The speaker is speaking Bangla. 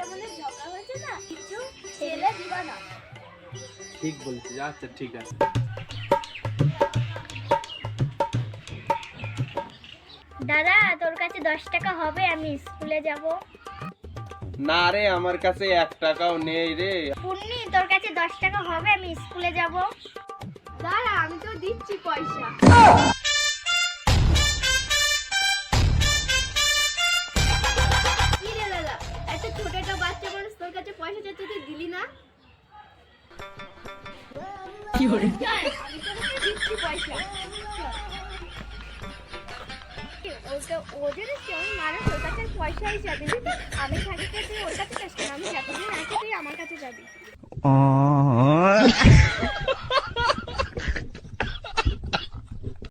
একটা মানে ঝগড়া হয়েছে না, কিছু ছেলে দিবা না। ঠিক বলছিস, আচ্ছা ঠিক আছে। দাদা তোর কাছে 10 টাকা হবে, আমি স্কুলে যাব। না রে, আমার কাছে 1 টাকাও নেই রে। পুন্নি তোর কাছে 10 টাকা হবে, আমি স্কুলে যাব। দাঁড়া আমি তো দিচ্ছি পয়সা। কি রে দাদা, একটা ছোট একটা বাচ্চা মানুষ তোর কাছে পয়সা চাইতে, তুই দিলি না? কি হলো? আমি তোকে দিচ্ছি পয়সা। ও যদি কেমন মানুষ, ওর কাছে পয়সাই যাবি না। আমি থাকি তুই ওর কাছে যাস কেন? আমি যতদিন আছি তুই আমার কাছে যাবি।